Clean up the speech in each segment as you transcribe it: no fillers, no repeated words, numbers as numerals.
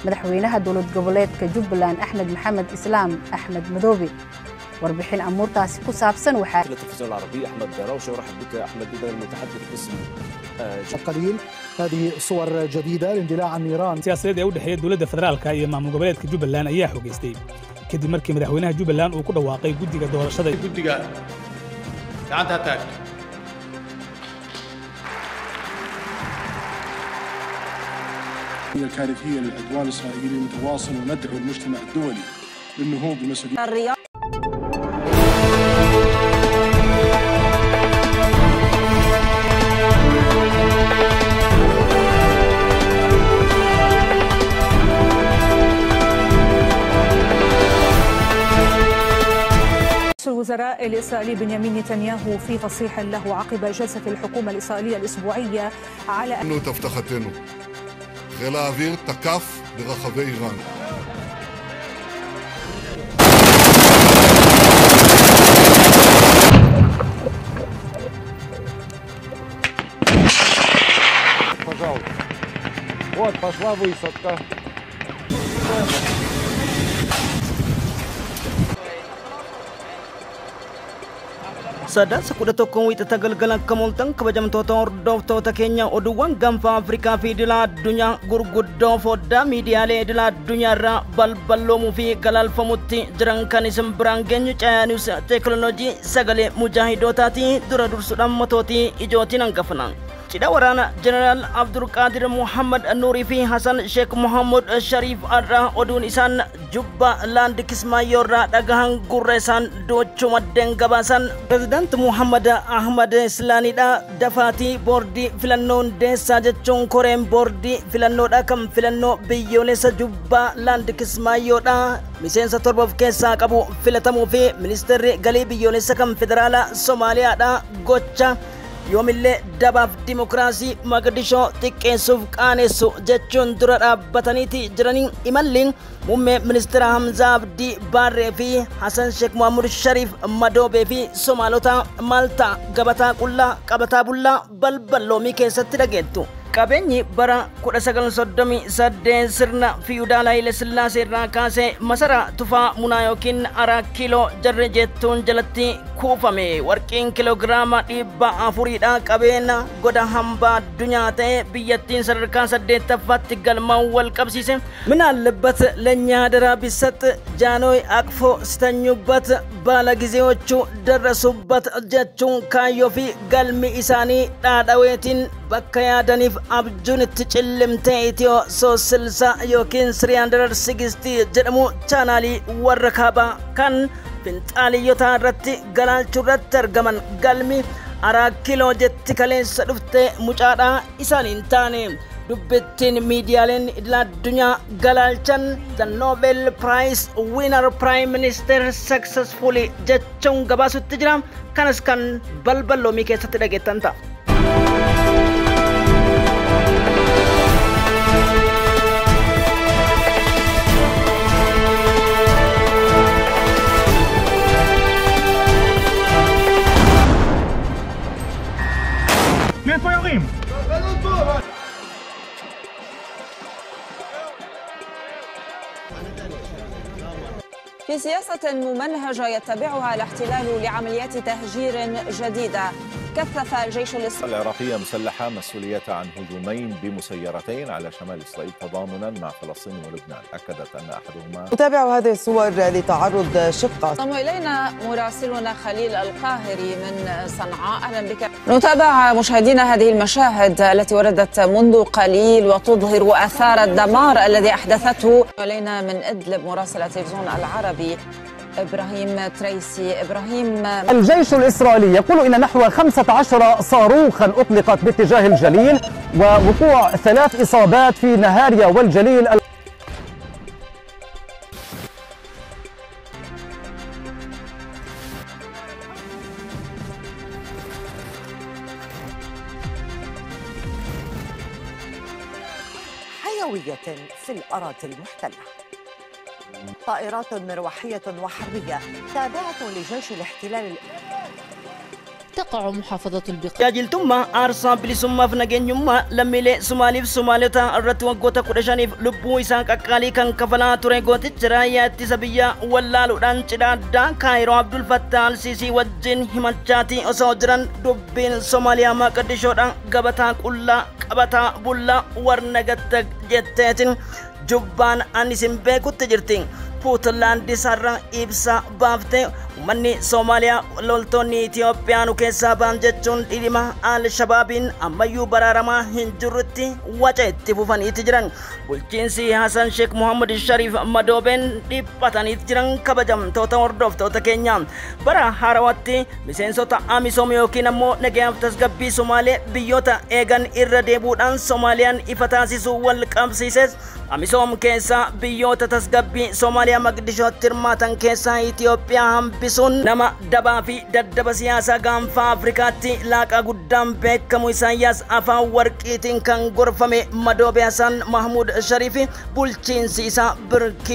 madaxweynaha dowlad goboleedka Jubbaland Axmed Maxamed Islaam Axmed Madoobe warbixin amuurtaasi ku saabsan waxa التلفزيون العربي أحمد دراوشة ورحب بك أحمد بدر المتحدث باسم قليل هذه صور جديدة لاندلاع عن نيران سياسية u dhaxeeyay dawladda federaalka iyo maamul goboleedka Jubbaland ayaa xogeystay kadib markii madaxweynaha Jubbaland uu ku dhawaaqay guddiga doorashada gacanta taag الكارثية للعدوان الإسرائيلي متواصل وندعو المجتمع الدولي للنهوض بمسؤولية الوزراء الإسرائيلي بنيامين نتنياهو في تصريح له عقب جلسة الحكومة الإسرائيلية الأسبوعية على أنه تفتختנו. חיל האוויר תקף ברחבי איראן. Пожалуйста. Вот пошла высадка. Sadarsa 11 wixata galgalan kamultan kabajamtoota hordoftoota keenya oduuwwan gaanfa Afrikaa fi idil addunyaa gurguddoo foddaa miidiyaalee idil addunyaarraa balballoomuu fi galaalfamutti jiran kan isin biraan geenyu caayaanis teekinooloojii sagalee mujaahidootaatii dura dursuudhaan matootii ijootiin hangafna. Cidha waraana Jeneraal Abdul Qaadir Muhammad Nuurii fi Hasan Sheekh Muhammad Shariif irraa oduun isaan Jubbaland Kismaayoorraa dhagahan gurra isaan doochuu maddeen gabaasan. Pireezidaant Muhammad Ahmad Islaanidha dafaatii boordii filannoo hundeessaa jechuun koreen boordii filannoodha kan filannoo biyyoolessa Jubbaland Kismaayoodha. Miseensa 7 of keessaa qabu filatamuu fi ministeerri galii biyyoolessa kan federaalaa Somaaliyaadha gocha yoomillee dabaaf dimokiraasii Mogadishoo xiqqeessuuf qaanessu jechuun dura dhaabbataniiti jiranii imalliin muummee ministeera Hamzaa Abdii Baarree fi Hasan Sheekh Muhammad Shariif Madoobee fi Somaalota Maaltaa gabataa qullaa qabataa bullaa balballoomii keessatti dhageettu. Qabeenyi bara 1938 sirna fiyudaala Haile Sillaasee irraa kaasee masara tufaa munaa yookiin 4 kiiloo jarre jettuun jalatti kuufame. Warqiin kiloogiraama 400dha. Qabeenya goda hambaa addunyaa ta'e biyyattiin sadarkaa 8ffaatti galmaan wal qabsiise. ምናለበት ለኛ አደራ ቢሰጥ ጃኖይ አቅፎ ስተኙበት ባለ ጊዜዎቹ ደረሱበት ጀቹን ካዮ ፊ ገልሚ ኢሳኒ ዳዳዌቲን bakka yaadaniif abjuun itti cillimtee Itiyoo 360 yookiin 360 jedhamu chaanaalii warra kaabaa kan finxaaliyyotaa irratti galaalchuu irratti argaman galmi 4 kiiloo jetti kaleessa dhufte mucaadhaa isaaniin taane dubbittiin miidiyaaleen idil addunyaa galaalchan the Nobel Prize winner Prime Minister successfully jechuun gabaasutti jira kanas kan balballoomii keessatti dhageettan ta'a. في سياسة ممنهجة يتبعها الاحتلال لعمليات تهجير جديدة كثف الجيش الإسرائيلي العراقية مسلحة مسؤوليتها عن هجومين بمسيرتين على شمال إسرائيل تضامنا مع فلسطين ولبنان. أكدت أن أحدهما نتابع هذه الصور لتعرض شقة. انضم إلينا مراسلنا خليل القاهري من صنعاء. أهلا بك. نتابع مشاهدينا هذه المشاهد التي وردت منذ قليل وتظهر آثار الدمار الذي أحدثته. إلينا من إدلب مراسل التلفزيون العربي إبراهيم تريسي. إبراهيم، الجيش الإسرائيلي يقول إن نحو 15 صاروخا أطلقت باتجاه الجليل ووقوع 3 إصابات في نهاريا والجليل. حيوية في الأراضي المحتلة. طائرات مروحية وحربية تابعة لجيش الاحتلال تقع محافظة البقاع. tajaajiltummaa aarsaa bilisummaaf nageenyummaa lammiilee Somaaliif Somaalota irratti waggoota 15f lubbuu isaa qaqqaalii kan kafalaa ture gooticha raayyaa ittisa biyyaa wallaaluudhaan cidha addaa Kaayiroo Abdul Fattah Al-Siisii wajjin himachaatii osoo jiran dubbiin Somaaliyaa Maqdishoodhaan gabataa qullaa qabataa bullaa warna gattag jetteetiin jubbaan ani sin beekutti jirti. Puutland sarra ibsa baaftee uummanni Soomaaliyaa loltoonni Itiyoophiyaan keessaa ba'an jechuun dhidhima Al-Shabaabiin ammayyuu baraaramaa hin jirretti waca itti fufaniiti jiran. Bulchiinsi Hassan Sheikh Mohammed Sharif Madoobeen dhiphataniiti jiran kabajamtoota hordoftoota keenya. Bara haarawatti miseensota AMISOM yookiin ammoo nagayaaf tasgabbii Somaalee biyyoota eegan irra deebuudhaan Soomaaliyaan ifa taasisuu wal qabsiises. AMISOM keessa biyyoota tasgabbii Soomaaliyaa Maqdishootti hirmaatan keessaa Itiyoophiyaa hambisuun nama dabaa fi daddaba siyaasaa gaanfa Afrikaatti laaqaa guddaan beekamu Isaayyaas afaan warqiitiin kan gorfame Madoobe Hassan Mahmud Sharif bulchiinsi isaa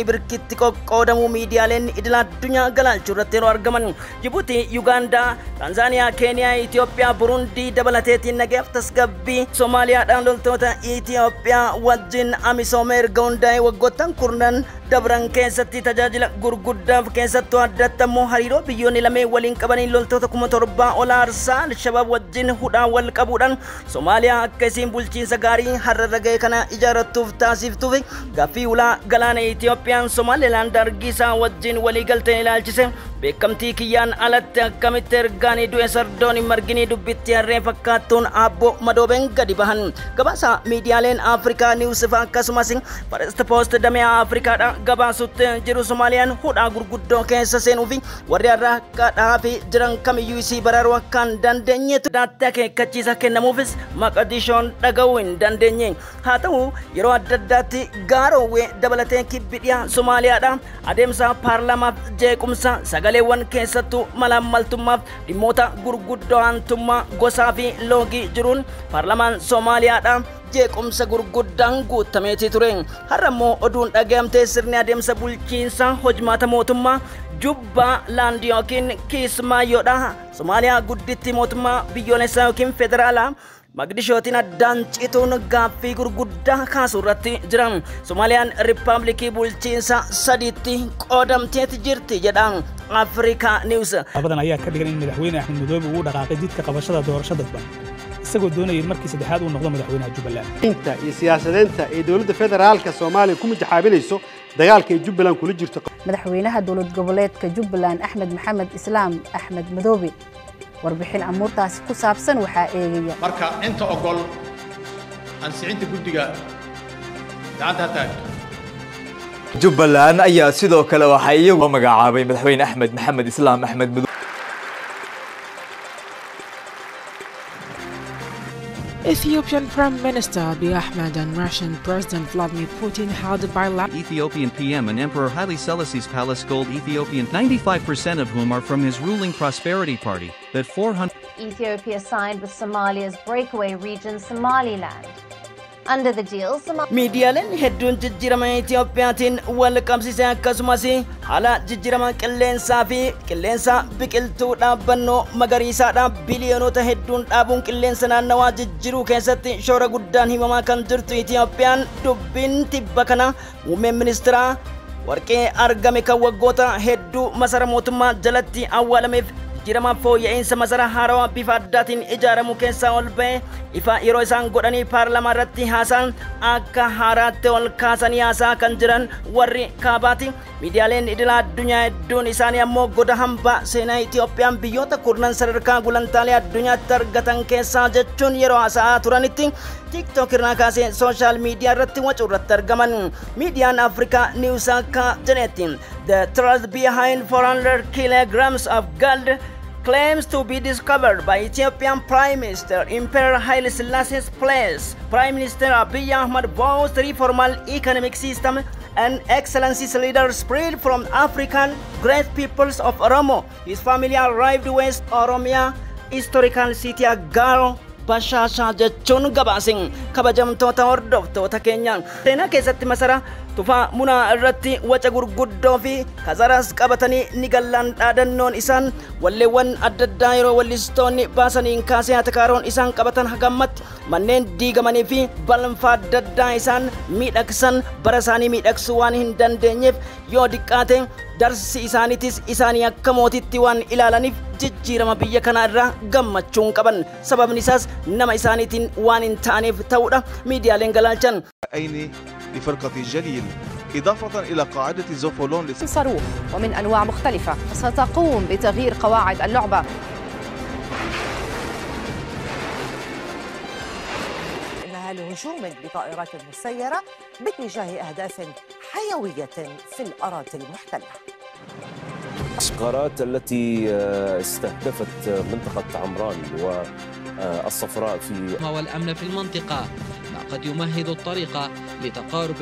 birkitti qoqqoodamuu miidiyaaleen idil addunyaa galaalchuu irratti yeroo argaman. Jibuutii, Yugaandaa, Tanzaaniyaa, Keeniyaa, Itiyoophiyaa, Burundii dabalateetiin nagayaaf tasgabbii Soomaaliyaadhaan loltoota Itiyoophiyaa wajjin AMISOM erga hundaa'e waggoottan kurnan dabran keessatti tajaajila gurguddaaf keessattuu addatti ammoo hariiroo biyyoonni lameen waliin qabaniin loltoota 7,000 ol aarsaa Al-Shabaab wajjin hudhaa wal qabuudhaan Soomaaliyaa akka isiin bulchiinsa gaarii har'a ga'e kana ijaarrattuuf taasiftuuf gaaffii ulaa galaana Itiyoophiyaan Somaalilaand argiisaa wajjin walii galteen ilaalchise beekamtii kiyyaan alatti akkamitti ergaanii du'e sardoon hin marginii dubbitti harree fakkaattuun Abbo Madoobeen gadi bahan. Gabaasa miidiyaaleen Afrikaa Niwus akkasumas First Post damee Afrikaadha gabaasutti jiru Soomaaliyaan hudhaa gurguddoo keessa seenuu fi warri har'a kadhaa fi jiran kamiyyuu isii baraaruu akka hin dandeenyetu daatti akeekkachiisa kennamuufis Maqdishoon dhaga'uu hin dandeenye. Haa ta'u yeroo adda addaatti Gaarowwee dabalatee kibbi dhiyaa Soomaaliyaadha adeemsa paarlaamaaf jeequmsa sagaleewwan keessattuu malaammaltummaaf dhimmoota gurguddoo aantummaa gosaa fi loogii jiruun paarlaamaan Soomaaliyaadha jeequmsa gurguddaan guutameeti ture. Har'ammoo oduun dhaga'amtee sirni adeemsa bulchiinsa hojmaata mootummaa Jubbaa Laand yookiin Kismaayoodha. Soomaaliyaa gudditti mootummaa biyyoolessaa yookiin federaalaa Maqdishootiin addaan cituun gaaffii gurguddaa kaasuu irratti jiran. Soomaaliyaan riippaabilikii bulchiinsa sadiitti qoodamteeti jirti jedha Afrikaa Niwus. Abadan ayaa ka dhigan in madaxweyne Axmed Madoobe uu dhaqaaqay jidka qabashada doorashada dadban isagoo doonayay markii saddexaad uu noqdo madaxweynaha Jubbaland. inta iyo siyaasadeenta ee dawladda federaalka Soomaaliya ku mujaabilayso dagaalka ay Jubbaland kula jirto. Madaxweynaha dawlad goboleedka Jubbaland Axmed Maxamed Islaam Axmed Madoobe warbixin amuurtaasi ku saabsan waxaa eegaya. Marka inta ogol ansicinta guddiga gacanta taag. Jubbaland ayaa sidoo kale waxa iyagu magacaabay madaxweyne Axmed Maxamed Islaam Axmed Madoobe. Ethiopian Prime Minister Abiy Ahmed and Russian President Vladimir Putin held a bilateral. Ethiopian PM and Emperor Haile Selassie's palace gold Ethiopian 95% of whom are from his ruling Prosperity Party, that 400. Ethiopia signed with Somalia's breakaway region Somaliland. Under the deal, miidiyaaleen hedduun jijjiirama Itiyoophiyaatiin wal qabsiisee akkasumas haala jijjiirama qilleensaa fi qilleensa biqiltuu dhaabbannoo magariisaadhaan biliyoonota hedduun dhaabuun qilleensa naannawaa jijjiiruu keessatti shoora guddaan himamaa kan jirtu Itiyoophiyaan dubbiin tibba kana muummeen ministeeraa warqee argame kan waggoota hedduu masara mootummaa jalatti awwaalameef jijjiirama fooyya'insa masara haarawaa bifa addaatiin ijaaramu keessaa ol ba'e ifa yeroo isaan godhanii paarlaamaa irratti haasa'an akka haaraatti ol kaasanii haasaa kan jiran warri kaabaati. Miidiyaaleen idil addunyaa hedduun isaanii ammoo goda hambaa seenaa Itiyoophiyaan biyyoota kurnan sadarkaa gulantaalee addunyaatti argatan keessaa jechuun yeroo haasa'aa turanitti TikTok irraa kaasee sooshaal miidiyaa irratti wacuu irratti argaman. Miidiyaan Afrikaa Niwus akka jedhetti the truth behind 400 kilograms of gold claims to be discovered by Ethiopian Prime Minister Emperor Haile Selassie's place. Prime Minister Abiy Ahmed vows reformal economic system and excellency's leader spread from African great peoples of Oromo. His family arrived West Oromia historical city Agaro Bashasha jechuun gabaasin kabajamtoota hordoftoota keenya. Seenaa keessatti masara tufaa munaa irratti waca gurguddoo fi kazaras qabatanii ni gallan dhaadannoon isaan walleewwan adda addaa yeroo wallistoonni baasaniin kaasee hatakaaroon isaan qabatan hagammatti manneen diigamanii fi balfa adda addaa isaan miidhagsan bara isaanii miidhagsuu waan hin dandeenyeef yoo diqqaate darsi isaaniitis isaanii akka mootitti waan ilaalaniif jijjiirama biyya kana irraa gammachuun qaban sababni isaas nama isaaniitiin waan hin taaneef ta'uudha miidiyaaleen galaalchan. لفرقة جليل إضافة إلى قاعدة زوفولون صاروخ ومن أنواع مختلفة ستقوم بتغيير قواعد اللعبة. إنها لهجوم بطائرات مسيرة باتجاه أهداف حيوية في الأراضي المحتلة. القارات التي استهدفت منطقة عمران والصفراء في والأمن في المنطقة ما قد يمهد الطريق لتقارب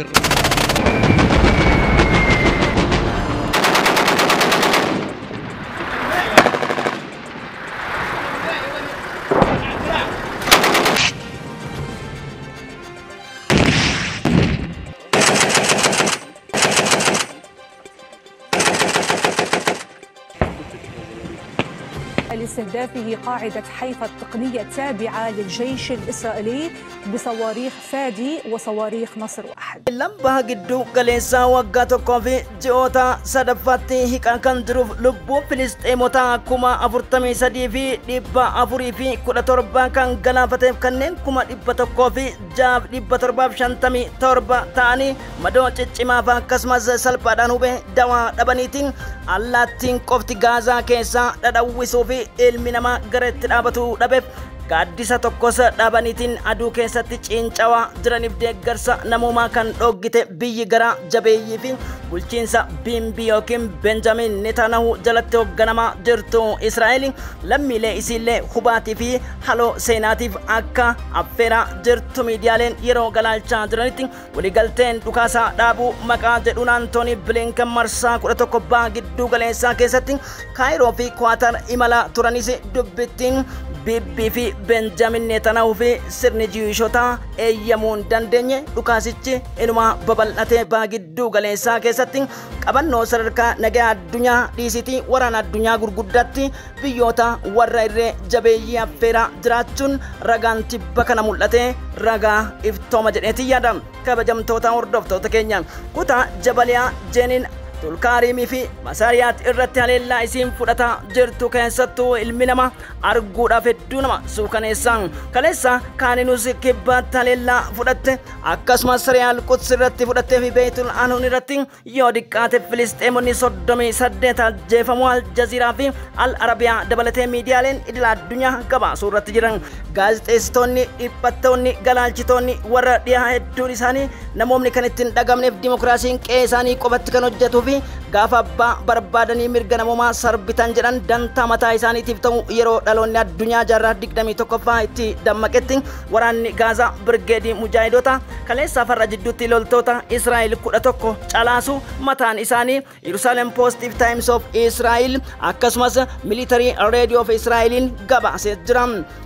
لاستهدافه قاعدة حيفا التقنية التابعة للجيش الإسرائيلي بصواريخ فادي وصواريخ نصر واحد. لما قدو قليسا وقاتو كوفي جيوتا صدفاتي هكا كان دروف لبو فلسطيموتا كما أفرتمي سدي في ديبا أفري في كلا تربا كان غلافتي كنين كما ديبا تقوفي جاب ديبا تربا شانتمي تربا تاني مدو چچما فا كسمز سلپا دانو به دوا دبانيتين الله تين قفتي غازا كيسا ددوسو في ilmi namaa gara itti dhaabatu dhabeef gaaddisa tokkos dhaabaniitiin aduu keessatti ciincawaa jiraniif deeggarsa namoomaa kan dhoggite biyyi gara jabeeyyii fi bulchiinsa biimbii yookiin Benjamin Netanyahu jalatti hoogganamaa jirtu Israa'eel lammiilee isiillee hubaatii fi haloo seenaatiif akka affeeraa jirtu miidiyaaleen yeroo galaalchaa jiranitti waliigalteen dhukaasaa dhaabuu maqaa jedhuun Antooni Bilinken marsaa 11 baa gidduu galeessaa keessatti Kaayiroo fi Kwaatar imala turanis dubbittiin Bibii fi Benjamin Netanyahu fi sirni jiwishotaa eeyyamuun dandeenye dhukaasichi inuma babal'atee baa gidduu galeessaa keessatti qabannoo sadarkaa nagaa addunyaa dhiisitii waraana addunyaa gurguddaatti biyyoota warra irree jabeeyyii affeeraa jiraachuun ragaan tibba kana mul'ate ragaa iftooma jedheetii yaada. Kabajamtoota hordoftoota keenya kutaa Jabaliyaa Jeenin Tulkaarimii fi Masaariyaat irratti haleellaa isiin fudhataa jirtu keessattuu ilmi namaa arguudhaaf hedduu nama suukaneessaan kaleessa Kaaninus kibbaatti haleellaa fudhatte akkasumas Riyaal Quds irratti fudhattee fi Beetul Anuun irratti yoo diqqaate Filisxeemonni 38 ajjeefamuu Aljaziiraa fi Al Arabiyaa dabalatee miidiyaaleen idil addunyaa gabaasuu irratti jiran gaazexeessitoonni dhiphattoonni galaalchitoonni warra dhiyaa hedduun isaanii namoonni kan ittiin dhagamneef dimokiraasiin qe'ee isaanii qofatti kan hojjetu fi gaafa abbaa barbaadanii mirga namoomaa sarbitan jedhan dantaa mataa isaaniitiif ta'u yeroo dhaloonni addunyaa jaarraa 21ffaa itti dammaqetti waraanni Gaazaa birgeedii mujaahidota kaleessa farra jidduutti loltoota Israa'el 11 calaasu mataan isaanii Jerusalem Post Times of Israel akkasumas Military Radio of Israelin gabaasee jira.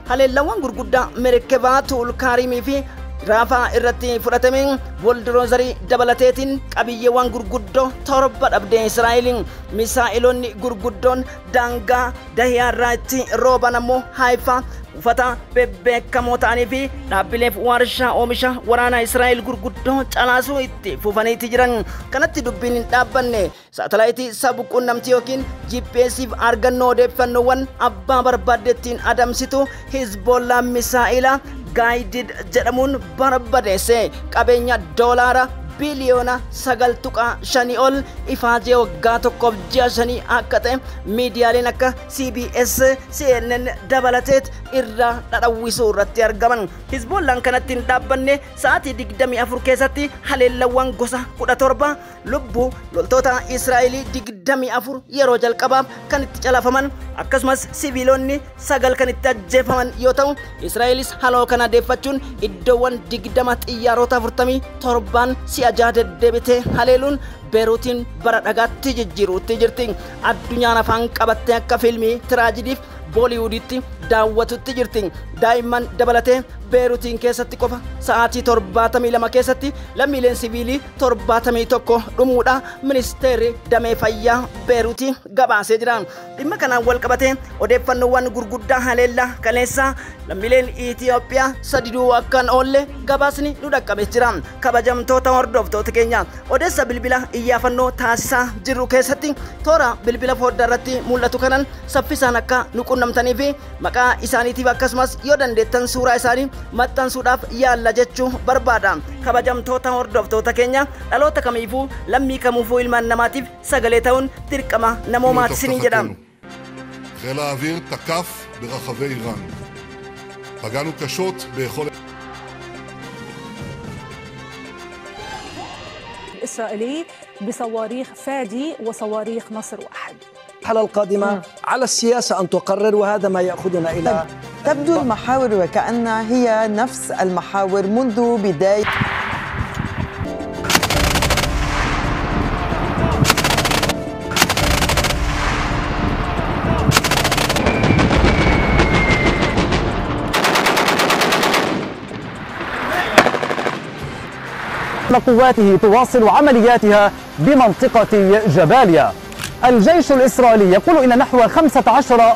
Haleellawwan gurguddaa Merkebaa Tulkaarimii fi Rafaa irratti fudhatameen Woldirozarii dabalateetiin qabiyyeewwan gurguddoo torba dhabdee Israa'eliin misaa'ilonni gurguddoon daangaa dahiyaarraa itti rooban ammoo Haayifaa uffata bebbeekamoo ta'anii fi dhaabbileef warshaa oomisha waraana Israa'el gurguddoo calaasuu itti fufaniiti jiran kanatti dubbiin hin dhaabbanne saatalaayitii sabquunnamtii yookiin GPSif argannoo odeeffannoowwan abbaa barbaadettiin adamsitu Hizbollah misaa'ila gaayidid jedhamuun barbadeesse qabeenya doolaara biliyoona 9.5 ol ifaajee waggaa tokkoof ji'a 5 akka ta'e miidiyaaleen akka CBS, CNN dabalateet irraa dhadhawwisuu irratti argaman. Hizbollaan kanatti hin dhaabbanne sa'aatii 24 keessatti haleellawwan gosa 17 lubbuu loltoota Israa'elii 24 yeroo jalqabaaf kan itti calafaman akkasumas siviilonni 9 kan itti ajjeefaman yoo ta'u Israa'elis haloo kana deeffachuun iddoowwan 20 xiyyaarota 47 si'a deddeebitee haleeluun Beeruutiin bara dhagaatti jijjiiruutti jirti. Addunyaan afaan qabattee akka fiilmii tiraajidiif Booliwuuditti daawwatutti jirti. Daa'imman dabalatee beerutiin keessatti qofa sa'aatii 72 keessatti lammiileen siviilii 71 dhumuudha ministeerri damee fayyaa beerutii gabaasee jira. Dhimma kanaan wal qabatee odeeffannoowwan gurguddaa haleellaa kaleessaa lammiileen Itoophiyaa sadiduu akkan oolle gabaasni nu dhaqqabee jira. Kabajamtoota hordoftoota keenya odeessa bilbila iyyaafannoo taasisaa jirru keessatti toora bilbila fooddaa irratti mul'atu kanan saffisaan akka nu qunnamtanii fi maqaa isaaniitiif akkasumas yoo dandeettan suuraa isaanii maxxansuudhaaf yaalla jechuu barbaada. Kabajamtoota hordoftoota keenya dhaloota kamiifuu lammii kamuufuu ilmaan namaatiif sagalee ta'uun dirqama namoomaati isiniin jedha. חיל האוויר תקף ברחבי איראן. פגענו קשות ביכולת الإسرائيلي بصواريخ فادي وصواريخ نصر واحد. المرحلة القادمة على السياسة أن تقرر وهذا ما يأخذنا إلى تبدو المحاور وكأنها هي نفس المحاور منذ بداية قواته تواصل عملياتها بمنطقة جباليا. الجيش الإسرائيلي يقول إن نحو 15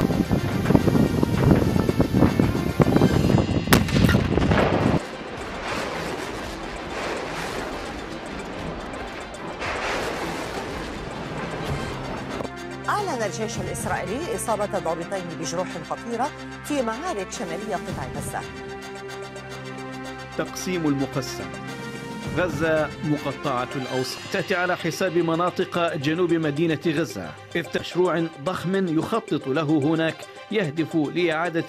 أعلن الجيش الإسرائيلي إصابة ضابطين بجروح خطيرة في معارك شمالية قطاع غزة. تقسيم المقسم غزة مقطعة الأوسط تأتي على حساب مناطق جنوب مدينة غزة إذ مشروع ضخم يخطط له هناك يهدف لإعادة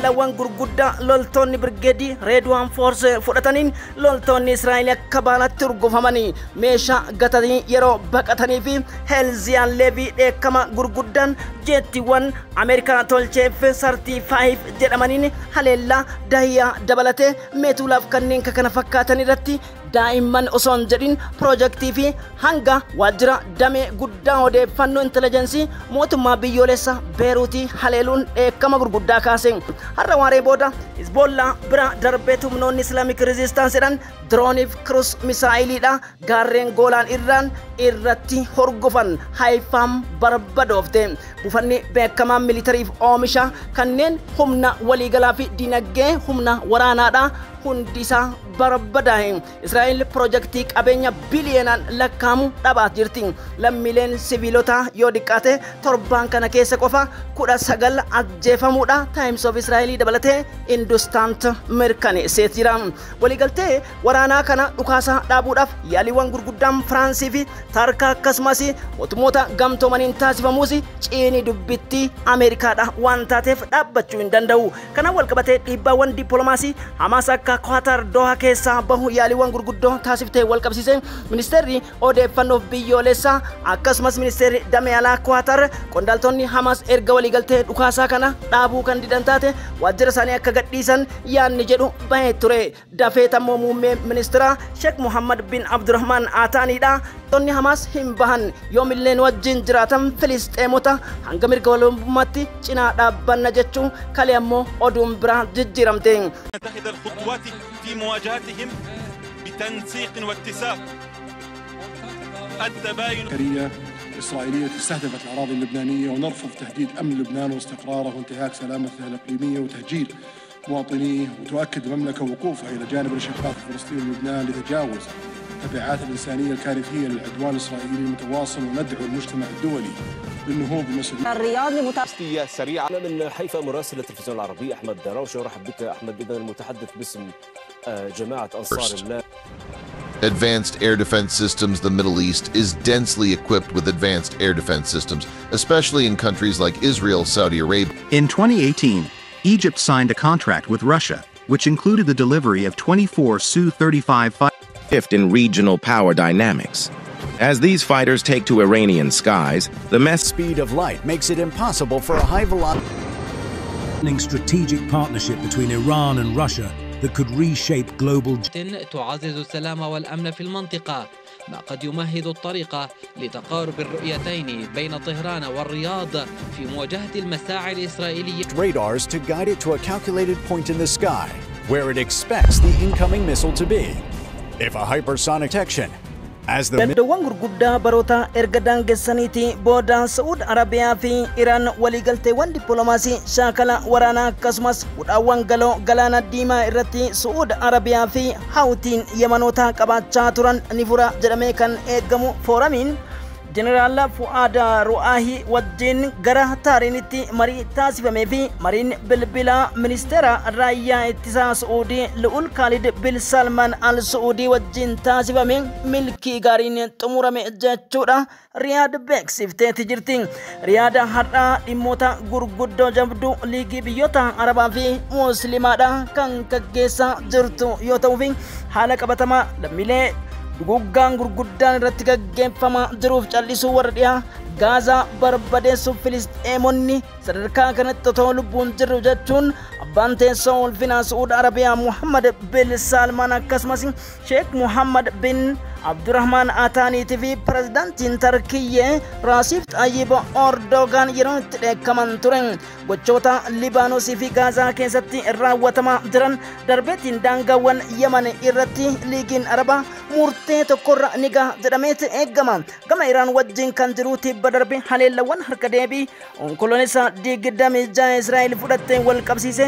Lawwan gurguddaa loltoonni birgeedii Redwan Force fudhataniin loltoonni Israa'el akka baanatti urgufamanii meeshaa gatanii yeroo baqatanii fi Helziyaan Leevii dheekkama gurguddaan jeettiiwwan Ameerikaa tolchee F-35 jedhamaniin haleellaa dahiyyaa dabalatee meetuulaaf kanneen kana fakkaatan irratti daa'imman osoo hin jedhin piroojeektii fi hanga waajjira damee guddaa odeeffannoo intelligensii mootummaa biyyoolessa Beeruutii haleeluun dheekkama gurguddaa kaase. Har'a waaree booda Hizbollaa bira darbee humnoonni Islaamic Resistance jedhan drooniif cruise misaayiliidha gaarreen Goolaan irratti horgofan Haifaam barbadoofte. Buufanni beekamaan militariif oomisha kanneen humna waliigalaa fi dinagdee humna waraanaadha hundisaa barbadaa'e. Israa'el piroojeektii qabeenya biliyoonaan lakkaamu dhabaa jirti. Lammiileen siviilota yoo diqqaate torbaan kana keessa qofa 19 ajjeefamuudha Times of Israel dabalatee Industant mirkaneessee jira. Waliigaltee waraanaa kana dhukaasa dhaabuudhaaf yaaliiwwan gurguddaan Firaansii fi Tarkaa akkasumas mootummoota gamtoomaniin taasifamuus ciini dubbitti Ameerikaadha waan taateef dhaabbachuu hin danda'u. Kana walqabatee dhiibbaawwan dippiloomaasii Hamaas akka Qatar Doha keessa bahu yaaliiwwan gurguddoo taasiftee walqabsiise ministeerri odeeffannoof biyyoolessaa akkasumas ministeerri damee alaa Qatar qondaaltonni Hamaas erga waliigaltee dhukaasaa kana dhaabuu kan didan taate waajjira isaanii akka gadhiisan yaanni jedhu bahee ture. Dafee tammoo muummee ministeera Sheikh Mohammed bin Abdurrahman Ataaniidha. Tonni Hamaas hin bahan yoomilleen wajjin jiraatan Filisxeemota hanga mirga walummaatti cinaa dhaabbanna jechuun kalee ammoo oduun biraa jijjiiramte. نتخذ الخطوات في مواجهتهم بتنسيق واتساق التباين إسرائيلية استهدفت الأراضي اللبنانية ونرفض تهديد أمن لبنان واستقراره وانتهاك سلامته الإقليمية وتهجير مواطنيه وتؤكد المملكة وقوفها إلى جانب الأشقاء في فلسطين ولبنان لتجاوز التبعات الإنسانية الكارثية للعدوان الإسرائيلي المتواصل وندعو المجتمع الدولي بالنهوض بمسؤولية الرياض لمتابعة سريعة من حيفا مراسل التلفزيون العربي أحمد روشة. ورحب بك أحمد إذن المتحدث باسم جماعة أنصار الله. Advanced air defense systems. The Middle East is densely equipped with advanced air defense systems, especially in countries like Israel, Saudi Arabia. In 2018, Egypt signed a contract with Russia, which included the delivery of 24 Su-35 fighters. Shift in regional power dynamics. As these fighters take to Iranian skies, the speed of light makes it impossible for a high-velocity strategic partnership between Iran and Russia that could reshape global. تعزز السلام والأمن في المنطقة، ما قد يمهد الطريق لتقارب الرؤيتين بين طهران والرياض في مواجهة المساعي الإسرائيلية. Radars to guide it to a calculated point in the sky. where it expects the incoming missile to be. If a hypersonic detection, as the Daddaawwan gurguddaa baroota erga daangessaniiti booda Saudi Arabiyaa fi Iraan waliigalteewwan dippiloomaasii shaakala waraanaa akkasumas hudhaawwan galoo galaana diimaa irratti Saudi Arabiyaa fi Hawtiin Yemanoota qabaachaa turan ni fura jedhamee kan eegamu fooramiin Jeneraal Fu'aad Ru'aahi wajjin gara taariinitti marii taasifamee fi mariin bilbila ministeera raayyaa ittisaa Saudi Lu'ul Khalid bin Salman Al Saudi wajjin taasifame milkii gaariin xumurame jechuudha. Riyaad beeksifteetti jirti. Riyaad har'a dhimmoota gurguddoo jabduu liigii biyyoota Arabaa fi Musliimaadha kan gaggeessaa jirtu yoo ta'u fi haala qabatamaa lammiilee Guggaan gurguddaan irratti gaggeeffamaa jiruuf callisuu warra dhiyaa Gaazaa barbadeessuuf Filisxeemonni sadarkaa kanatti otoo lubbuun jirru jechuun abbaan teessoo ulfinaa Saudi Arabiyaa Muhammad bin Salman akkasumas Sheekh Muhammad bin Abdurrahman Ataaniitii fi pirezidaantiin Tarkiyyee Raasiif Xayyib Erdogan yeroo itti dheekkaman turan gochoota Libaanosii fi Gaazaa keessatti raawwatamaa jiran darbeetiin daangaawwan Yemen irratti liigiin Arabaa murtee tokkorra ni gaha jedhameeti eegama. Gama Iraan wajjin kan jiru tibba darbe haleellawwan harka deebii onkoloolessa 26 Israa'el fudhattee wal qabsiise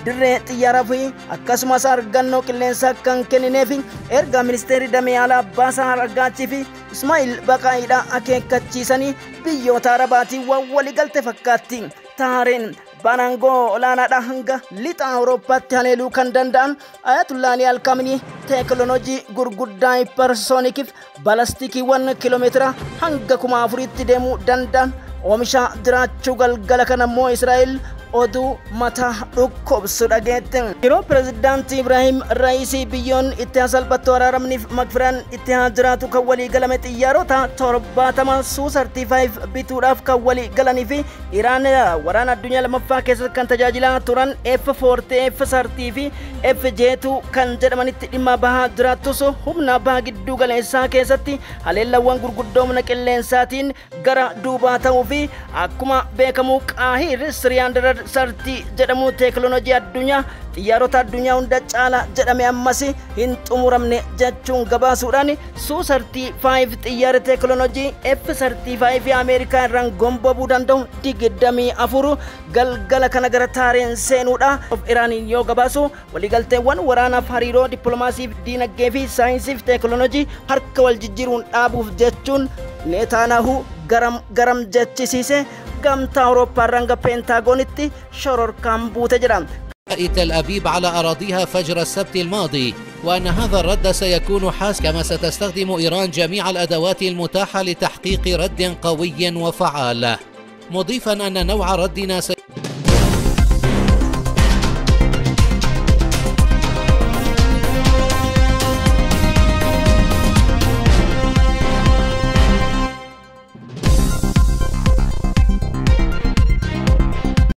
dirree xiyyaaraa fi akkasumas argannoo qilleensaa kan kennineef erga ministeerri damee alaa Baasaa Argaachii fi Ismaa'il Baqaayiidha akeekkachiisanii biyyoota Arabaatiin waliigalte fakkaatti. Taareen Banangoo olaanaadha hanga lixa Awurooppaatti haleeluu kan danda'an Ayatullah Ali Al-Khamenei teekinooloojii gurguddaa hipersonikiif balastikiiwwan kiiloomeetira hanga 4,000tti deemuu danda'an oomisha jiraachuu galgala kan ammoo Israa'el oduu mataa dhukkubsu dhageette. Yeroo pirezidaantii Ibraahim Ra'iisii biyyoon itti salphattu araaramniif makfiraan itti jiraatu kan walii galame xiyyaarota 70 Su-35 bituudhaaf kan walii galanii fi Iraan waraana addunyaa lammaffaa keessatti kan tajaajilaa turan F-40, F-30 fi F-J2 kan jedhamanitti dhimma bahaa jiraattus humna baha gidduu galeessaa keessatti haleellawwan gurguddoomna qilleensaatiin gara duubaa ta'uu fi akkuma beekamu Qaahir Siriyaandar sartii jedhamu teekinooloojii addunyaa xiyyaarota addunyaa hunda caala jedhame ammas hin xumuramne jechuun gabaasuudhaan Su-35 xiyyaara teekinooloojii F-35 Ameerikaa irraan gombobuu danda'u 24 galgala kana gara taareen seenuudha. Iraaniin yoo gabaasu waliigalteewwan waraanaaf hariiroo dippiloomaasiif diinagdee fi saayinsiif teekinooloojii harka wal jijjiiruun dhaabuuf jechuun Netanyahu garam jechisiise gamtaa Awurooppaa ranga peentaagonitti shororkaan buute jira. تل أبيب على أراضيها فجر السبت الماضي وأن هذا الرد سيكون كما ستستخدم إيران جميع الأدوات المتاحة لتحقيق رد قوي وفعال مضيفا أن نوع ردنا